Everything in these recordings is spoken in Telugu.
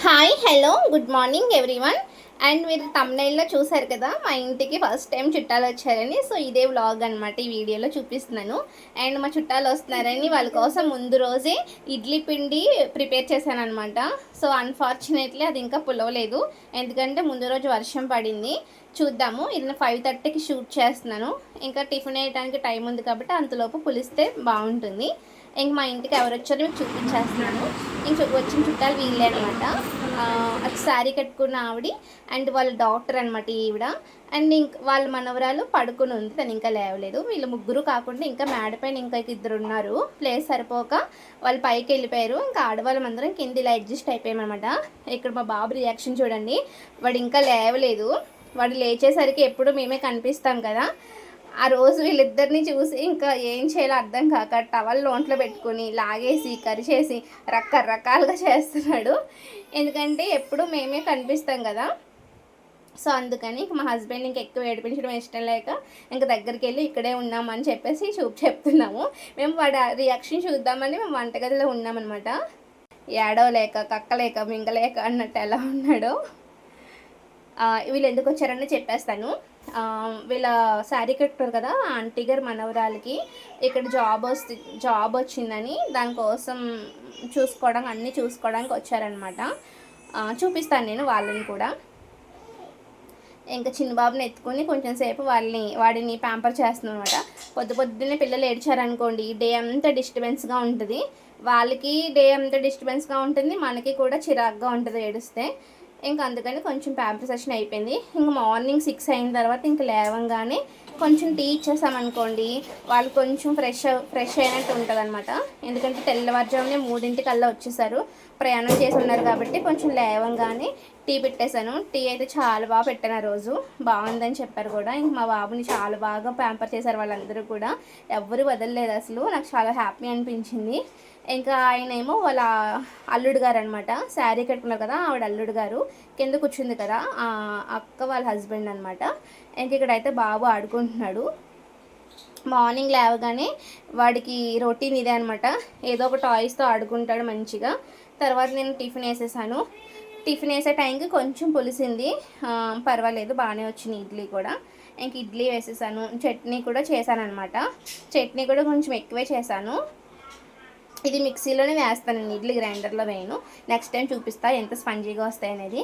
Hi hello good morning everyone. And మీరు తమ్నైల్లో చూసారు కదా, మా ఇంటికి ఫస్ట్ టైం చుట్టాలు వచ్చారని. సో ఇదే వ్లాగ్ అనమాట, ఈ వీడియోలో చూపిస్తున్నాను. అండ్ మా చుట్టాలు వస్తున్నారని వాళ్ళ కోసం ముందు రోజే ఇడ్లీ పిండి ప్రిపేర్ చేశాను అనమాట. సో అన్ఫార్చునేట్లీ అది ఇంకా పులవలేదు, ఎందుకంటే ముందు రోజు వర్షం పడింది. చూద్దాము, ఇది 5:30కి షూట్ చేస్తున్నాను. ఇంకా టిఫిన్ వేయడానికి టైం ఉంది కాబట్టి అంతలోపు పులిస్తే బాగుంటుంది. ఇంక మా ఇంటికి ఎవరు వచ్చారో మీకు చూపించేస్తున్నాను. ఇంక వచ్చిన చుట్టాలు వీళ్ళే అనమాట. అది శారీ కట్టుకున్న ఆవిడ అండ్ వాళ్ళ డాక్టర్ అనమాట ఈవిడ. అండ్ ఇంక వాళ్ళ మనవరాలు పడుకుని ఉంది, తను ఇంకా లేవలేదు. వీళ్ళు ముగ్గురు కాకుండా ఇంకా మేడపైన ఇంకా ఇద్దరు ఉన్నారు. ప్లేస్ సరిపోక వాళ్ళు పైకి వెళ్ళిపోయారు. ఇంకా ఆడవాళ్ళం అందరం కింద ఇలా అడ్జస్ట్ అయిపోయామన్నమాట. ఇక్కడ మా బాబు రియాక్షన్ చూడండి, వాడు ఇంకా లేవలేదు. వాడు లేచేసరికి ఎప్పుడు మేమే కనిపిస్తాం కదా. ఆ రోజు వీళ్ళిద్దరిని చూసి ఇంకా ఏం చేయాలో అర్థం కాక టవల్ ఒంట్లో పెట్టుకొని లాగేసి కరిచేసి రకరకాలుగా చేస్తున్నాడు. ఎందుకంటే ఎప్పుడు మేమే కనిపిస్తాం కదా. సో అందుకని ఇంక మా హస్బెండ్ ఇంక ఎక్కువ ఏడిపించడం ఇష్టం లేక ఇంక దగ్గరికి వెళ్ళి ఇక్కడే ఉన్నామని చెప్పేసి చెప్తున్నాము. మేము వాడి రియాక్షన్ చూద్దామని మేము వంటగదిలో ఉన్నామన్నమాట. ఏడవలేక కక్కలేక మింగలేక అన్నట్టు ఎలా ఉన్నాడో. వీళ్ళు ఎందుకు వచ్చారని చెప్పేస్తాను. వీళ్ళ శారీ కట్టారు కదా, ఆంటీ గారు మనవరాలకి ఇక్కడ జాబ్ వచ్చిందని దానికోసం అన్నీ చూసుకోవడానికి వచ్చారనమాట. చూపిస్తాను నేను వాళ్ళని కూడా. ఇంకా చిన్నబాబుని ఎత్తుకొని కొంచెం సేపు వాడిని ప్యాంపర్ చేస్తున్నాను అనమాట. పొద్దున్నే పిల్లలు ఏడ్చారనుకోండి, డే అంతా డిస్టర్బెన్స్గా ఉంటుంది. వాళ్ళకి డే అంతా డిస్టర్బెన్స్గా ఉంటుంది, మనకి కూడా చిరాగ్గా ఉంటుంది ఏడిస్తే. ఇంకా అందుకని కొంచెం ప్యాంపర్ సెషన్ అయిపోయింది. ఇంకా మార్నింగ్ 6 అయిన తర్వాత ఇంక లేవంగానే కొంచెం టీ ఇచ్చేసామనుకోండి, వాళ్ళు కొంచెం ఫ్రెష్ అయినట్టు ఉంటుంది అనమాట. ఎందుకంటే తెల్లవారుజామునే 3:00కల్లా వచ్చేసారు, ప్రయాణం చేసి ఉన్నారు కాబట్టి కొంచెం లేవంగానే టీ పెట్టేశాను. టీ అయితే చాలా బాగా పెట్టాను ఆ రోజు, బాగుందని చెప్పారు కూడా. ఇంక మా బాబుని చాలా బాగా ప్యాంపర్ చేశారు వాళ్ళందరూ కూడా, ఎవ్వరు వదలలేదు అసలు. నాకు చాలా హ్యాపీ అనిపించింది. ఇంకా ఆయన ఏమో వాళ్ళ అల్లుడు గారు అనమాట, శారీ కట్టుకున్నారు కదా ఆవిడ అల్లుడు గారు, కింద కూర్చుంది కదా అక్క వాళ్ళ హస్బెండ్ అనమాట. ఇంక ఇక్కడైతే బాబు ఆడుకుంటున్నాడు. మార్నింగ్ లేవగానే వాడికి రొటీన్ ఇదే అనమాట, ఏదో ఒక టాయ్స్తో ఆడుకుంటాడు మంచిగా. తర్వాత నేను టిఫిన్ వేసేసాను. టిఫిన్ వేసే టైంకి కొంచెం పులిసింది, పర్వాలేదు బాగానే వచ్చింది ఇడ్లీ కూడా. ఇంక ఇడ్లీ వేసేసాను. చట్నీ కూడా చేశాను అనమాట. చట్నీ కూడా కొంచెం ఎక్కువే చేశాను. ఇది మిక్సీలోనే వేస్తాను, ఇడ్లీ గ్రైండర్లో వేయను. నెక్స్ట్ టైం చూపిస్తా ఎంత స్పంజీగా వస్తాయి అనేది.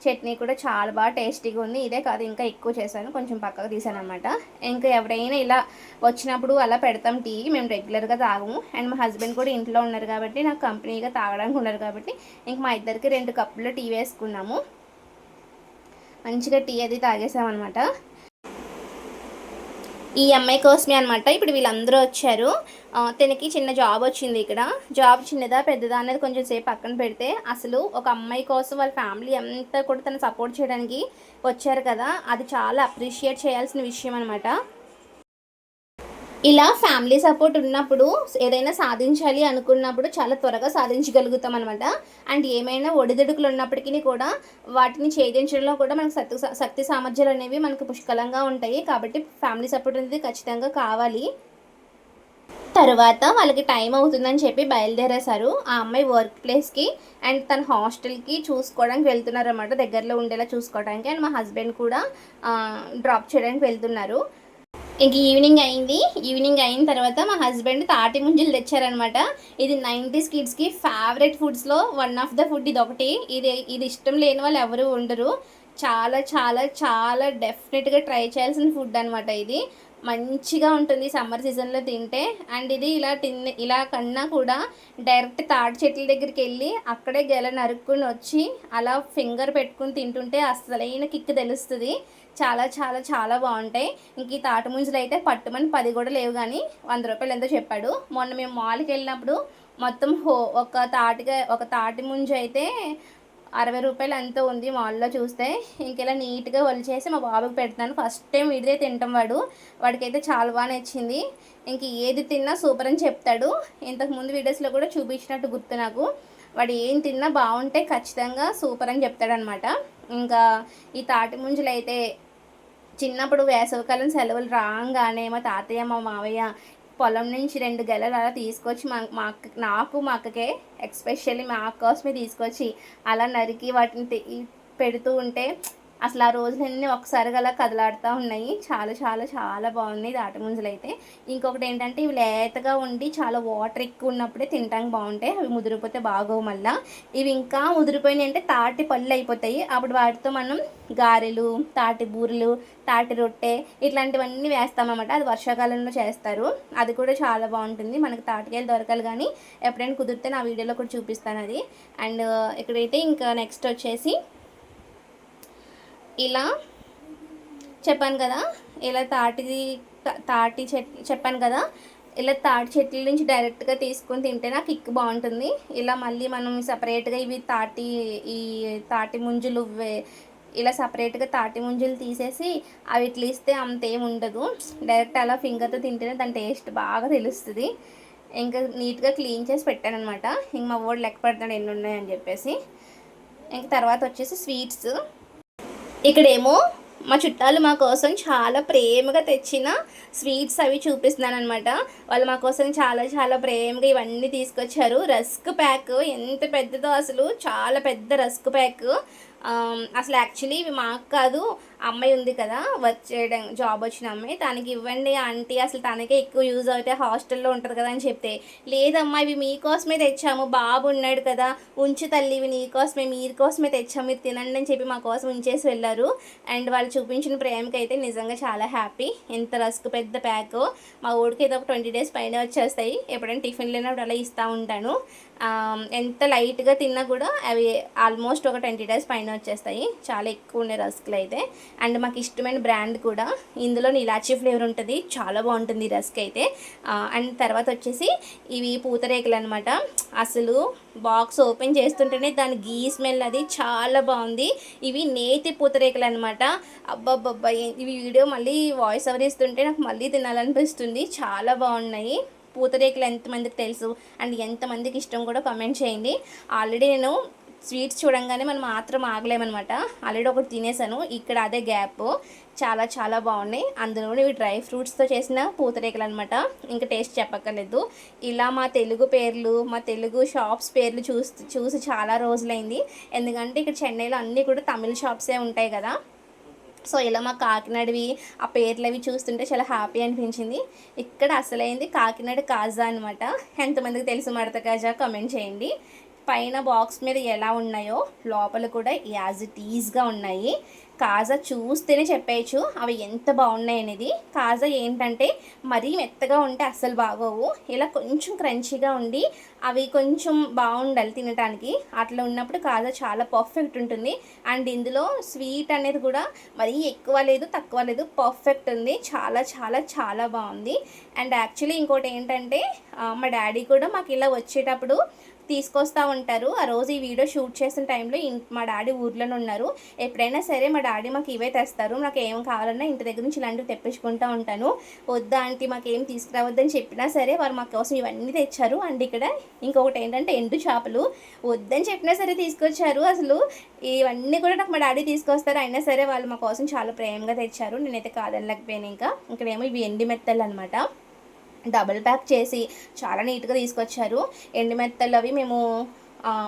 చట్నీ కూడా చాలా బాగా టేస్టీగా ఉంది. ఇదే కాదు ఇంకా ఎక్కువ చేశాను, కొంచెం పక్కకు తీసాను అనమాట. ఇంకా ఎవరైనా ఇలా వచ్చినప్పుడు అలా పెడతాం టీ, మేము రెగ్యులర్గా తాగము. అండ్ మా హస్బెండ్ కూడా ఇంట్లో ఉన్నారు కాబట్టి నాకు కంపెనీగా తాగడానికి ఉన్నారు కాబట్టి ఇంక మా ఇద్దరికి 2 కప్పులు టీ వేసుకున్నాము. మంచిగా టీ అది తాగేసామన్నమాట. ఈ అమ్మాయి కోసమే అనమాట ఇప్పుడు వీళ్ళందరూ వచ్చారు. తనకి చిన్న జాబ్ వచ్చింది ఇక్కడ. జాబ్ చిన్నదా పెద్దదా అనేది కొంచెం సేపు పక్కన పెడితే, అసలు ఒక అమ్మాయి కోసం వాళ్ళ ఫ్యామిలీ అంతా కూడా తను సపోర్ట్ చేయడానికి వచ్చారు కదా, అది చాలా అప్రిషియేట్ చేయాల్సిన విషయం అనమాట. ఇలా ఫ్యామిలీ సపోర్ట్ ఉన్నప్పుడు ఏదైనా సాధించాలి అనుకున్నప్పుడు చాలా త్వరగా సాధించగలుగుతాం అనమాట. అండ్ ఏమైనా ఒడిదుడుకులు ఉన్నప్పటికీ కూడా వాటిని ఛేదించడంలో కూడా మనకు శక్తి సామర్థ్యాలు అనేవి మనకు పుష్కలంగా ఉంటాయి. కాబట్టి ఫ్యామిలీ సపోర్ట్ అనేది ఖచ్చితంగా కావాలి. తర్వాత వాళ్ళకి టైం అవుతుందని చెప్పి బయలుదేరేశారు. ఆ అమ్మాయి వర్క్ ప్లేస్కి అండ్ తన హాస్టల్కి చూసుకోవడానికి వెళ్తున్నారు అన్నమాట, దగ్గరలో ఉండేలా చూసుకోవడానికి. అండ్ మా హస్బెండ్ కూడా డ్రాప్ చేయడానికి వెళ్తున్నారు. ఇంక ఈవినింగ్ అయింది. ఈవినింగ్ అయిన తర్వాత మా హస్బెండ్ తాటి ముంజలు తెచ్చారనమాట. ఇది 90s కిడ్స్కి ఫేవరెట్ ఫుడ్స్లో వన్ ఆఫ్ ద ఫుడ్ ఇది ఒకటి. ఇది ఇష్టం లేని వాళ్ళు ఎవరు ఉండరు. చాలా చాలా చాలా డెఫినెట్గా ట్రై చేయాల్సిన ఫుడ్ అనమాట. ఇది మంచిగా ఉంటుంది సమ్మర్ సీజన్లో తింటే. అండ్ ఇది ఇలా కన్నా కూడా డైరెక్ట్ తాటి చెట్ల దగ్గరికి వెళ్ళి అక్కడే గెల నరుక్కుని వచ్చి అలా ఫింగర్ పెట్టుకుని తింటుంటే అసలైన కిక్ తెలుస్తుంది. చాలా చాలా చాలా బాగుంటాయి. ఇంక ఈ తాటి ముంజలు అయితే పట్టుమని 10 కూడా లేవు, కానీ 100 రూపాయలు ఎంతో చెప్పాడు. మొన్న మేము మాల్కి వెళ్ళినప్పుడు మొత్తం ఒక తాటి ముంజు అయితే 60 రూపాయలు ఎంతో ఉంది మాల్లో చూస్తే. ఇంకెలా నీట్గా ఒలిచేసి మా బాబుకి పెడతాను. ఫస్ట్ టైం వీడిదే తింటాం వాడికైతే చాలా బాగా నచ్చింది. ఇంక ఏది తిన్నా సూపర్ అని చెప్తాడు. ఇంతకుముందు వీడియోస్లో కూడా చూపించినట్టు గుర్తు నాకు. వాడు ఏం తిన్నా బాగుంటే ఖచ్చితంగా సూపర్ అని చెప్తాడనమాట. ఇంకా ఈ తాటి ముంజలు అయితే చిన్నప్పుడు వేసవికాలం సెలవులు రాగానే మా తాతయ్య మా మావయ్య పొలం నుంచి 2 గెలలు అలా తీసుకొచ్చి మా నాకు మా అక్కకే ఎస్పెషల్లీ మా అక్క కోసమే తీసుకొచ్చి అలా నరికి వాటిని పెడుతూ ఉంటే అసలు ఆ రోజులన్నీ ఒకసారిగా అలా కదలాడుతూ ఉన్నాయి. చాలా చాలా చాలా బాగున్నాయి తాటి ముంజలు అయితే. ఇంకొకటి ఏంటంటే ఇవి లేతగా ఉండి చాలా వాటర్ ఎక్కువ ఉన్నప్పుడే తినడానికి బాగుంటాయి. అవి ముదిరిపోతే బాగోవు. మళ్ళీ ఇవి ఇంకా ముదిరిపోయినాయి అంటే తాటి పళ్ళు అయిపోతాయి. అప్పుడు వాటితో మనం గారెలు, తాటి బూరెలు, తాటి రొట్టె ఇట్లాంటివన్నీ వేస్తామన్నమాట. అది వర్షాకాలంలో చేస్తారు. అది కూడా చాలా బాగుంటుంది. మనకు తాటికాయలు దొరకాలి, కానీ ఎప్పుడైనా కుదిరితే నా వీడియోలో కూడా చూపిస్తాను అది. అండ్ ఇక్కడైతే ఇంకా నెక్స్ట్ వచ్చేసి ఇలా చెప్పాను కదా, ఇలా తాటి చెప్పాను కదా, ఇలా తాటి చెట్ల నుంచి డైరెక్ట్గా తీసుకొని తింటే నాకు కిక్ బాగుంటుంది. ఇలా మళ్ళీ మనం సపరేట్గా ఇవి ఈ తాటి ముంజులు ఇలా సపరేట్గా తాటి ముంజులు తీసేసి అవి ఇట్లా ఇస్తే అంతేం ఉండదు. డైరెక్ట్ అలా ఫింగర్తో తింటేనే దాని టేస్ట్ బాగా తెలుస్తుంది. ఇంకా నీట్గా క్లీన్ చేసి పెట్టాను అనమాట. ఇంక మా వాడు లెక్క పెడతాడు ఎన్ని ఉన్నాయని చెప్పేసి. ఇంక తర్వాత వచ్చేసి స్వీట్స్. ఇక్కడేమో మా చుట్టాలు మా కోసం చాలా ప్రేమగా తెచ్చిన స్వీట్స్ అవి చూపిస్తున్నాను అనమాట. వాళ్ళు మా కోసం చాలా చాలా ప్రేమగా ఇవన్నీ తీసుకొచ్చారు. రస్క్ ప్యాక్ ఎంత పెద్దదో, అసలు చాలా పెద్ద రస్క్ ప్యాక్. అసలు యాక్చువల్లీ ఇవి మాకు కాదు, అమ్మాయి ఉంది కదా వర్క్ చేయడం, జాబ్ వచ్చిన అమ్మాయి, తనకి ఇవ్వండి ఆంటీ, అసలు తనకే ఎక్కువ యూజ్ అవుతాయి, హాస్టల్లో ఉంటుంది కదా అని చెప్తే, లేదమ్మా ఇవి మీకోసమే తెచ్చాము, బాబు ఉన్నాడు కదా, ఉంచు తల్లి, ఇవి నీకోసమే, మీకోసమే తెచ్చాము, మీరు తినండి అని చెప్పి మా కోసం ఉంచేసి వెళ్ళారు. అండ్ వాళ్ళు చూపించిన ప్రేమకి అయితే నిజంగా చాలా హ్యాపీ. ఎంత రస్క్ పెద్ద ప్యాక్. మా ఊడికి అయితే ఒక 20 days పైన వచ్చేస్తాయి. ఎప్పుడైనా టిఫిన్ లేనప్పుడు అలా ఇస్తూ ఉంటాను. ఎంత లైట్గా తిన్నా కూడా అవి ఆల్మోస్ట్ ఒక 20 days పైన వచ్చేస్తాయి. చాలా ఎక్కువ ఉన్నాయి రస్క్లు అయితే. అండ్ మాకు ఇష్టమైన బ్రాండ్ కూడా, ఇందులో ఇలాచీ ఫ్లేవర్ ఉంటుంది, చాలా బాగుంటుంది ఈ రస్క్ అయితే. అండ్ తర్వాత వచ్చేసి ఇవి పూతరేకులు అనమాట. అసలు బాక్స్ ఓపెన్ చేస్తుంటేనే దాని గీ స్మెల్ అది చాలా బాగుంది. ఇవి నేతి పూతరేకులు అనమాట. అబ్బాబ్బా, ఇవి వీడియో మళ్ళీ వాయిస్ ఓవర్ ఇస్తుంటే నాకు మళ్ళీ తినాలనిపిస్తుంది. చాలా బాగున్నాయి. పూతరేకులు ఎంతమందికి తెలుసు అండ్ ఎంతమందికి ఇష్టం కూడా కామెంట్ చేయండి. ఆల్రెడీ నేను స్వీట్స్ చూడంగానే మనం మాత్రం ఆగలేమనమాట. ఆల్రెడీ ఒకటి తినేసాను, ఇక్కడ అదే గ్యాప్. చాలా చాలా బాగున్నాయి. అందులోనే ఇవి డ్రై ఫ్రూట్స్తో చేసిన పూతరేకులు అనమాట. ఇంకా టేస్ట్ చెప్పక్కర్లేదు. ఇలా మా తెలుగు పేర్లు, మా తెలుగు షాప్స్ పేర్లు చూసి చాలా రోజులైంది. ఎందుకంటే ఇక్కడ చెన్నైలో అన్నీ కూడా తమిళ షాప్సే ఉంటాయి కదా. సో ఇలా మా కాకినాడవి ఆ పేర్లు అవి చూస్తుంటే చాలా హ్యాపీ అనిపించింది. ఇక్కడ అసలైంది కాకినాడ కాజా అనమాట. ఎంతమందికి తెలుసు మడత కాజా కామెంట్ చేయండి. పైన బాక్స్ మీద ఎలా ఉన్నాయో లోపల కూడా యాజ్ ఇట్ ఈజ్గా ఉన్నాయి. కాజా చూస్తేనే చెప్పేయచ్చు అవి ఎంత బాగున్నాయి అనేది. కాజా ఏంటంటే మరీ మెత్తగా ఉంటే అస్సలు బాగోవు. ఇలా కొంచెం క్రంచీగా ఉండి అవి కొంచెం బాగుండాలి తినడానికి. అట్లా ఉన్నప్పుడు కాజా చాలా పర్ఫెక్ట్ ఉంటుంది. అండ్ ఇందులో స్వీట్ అనేది కూడా మరీ ఎక్కువ లేదు, తక్కువ లేదు, పర్ఫెక్ట్ ఉంది. చాలా చాలా చాలా బాగుంది. అండ్ యాక్చువల్లీ ఇంకోటి ఏంటంటే మా డాడీ కూడా మాకు ఇలా వచ్చేటప్పుడు తీసుకొస్తూ ఉంటారు. ఆ రోజు ఈ వీడియో షూట్ చేసిన టైంలో మా డాడీ ఊర్లోనే ఉన్నారు. ఎప్పుడైనా సరే మా డాడీ మాకు ఇవే తెస్తారు. నాకు ఏం కావాలన్నా ఇంటి దగ్గర నుంచి ఇలాంటివి తెప్పించుకుంటూ ఉంటాను. వద్దా ఆంటీ మాకేం తీసుకురావద్దని చెప్పినా సరే వారు మా కోసం ఇవన్నీ తెచ్చారు. అండ్ ఇక్కడ ఇంకొకటి ఏంటంటే ఎండు చేపలు వద్దని చెప్పినా సరే తీసుకొచ్చారు. అసలు ఇవన్నీ కూడా నాకు మా డాడీ తీసుకొస్తారు. అయినా సరే వాళ్ళు మా కోసం చాలా ప్రేమగా తెచ్చారు. నేనైతే కాదనలేకపోయాను. ఇక్కడేమో ఇవి ఎండి మెత్తలు అనమాట. డబుల్ ప్యాక్ చేసి చాలా నీట్గా తీసుకొచ్చారు. ఎండు మెత్తలు అవి మేము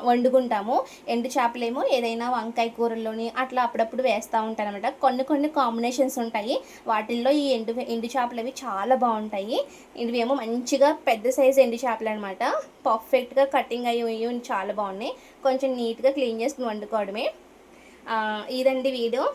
వండుకుంటాము. ఎండు చేపలేమో ఏదైనా వంకాయ కూరల్లోని అట్లా అప్పుడప్పుడు వేస్తూ ఉంటాను అనమాట. కొన్ని కాంబినేషన్స్ ఉంటాయి. వాటిల్లో ఈ ఎండు చేపలు అవి చాలా బాగుంటాయి. ఇవేమో మంచిగా పెద్ద సైజు ఎండు చేపలు అనమాట. పర్ఫెక్ట్గా కటింగ్ అయ్యి చాలా బాగున్నాయి. కొంచెం నీట్గా క్లీన్ చేసుకుని వండుకోవడమే. ఇదండి వీడియో.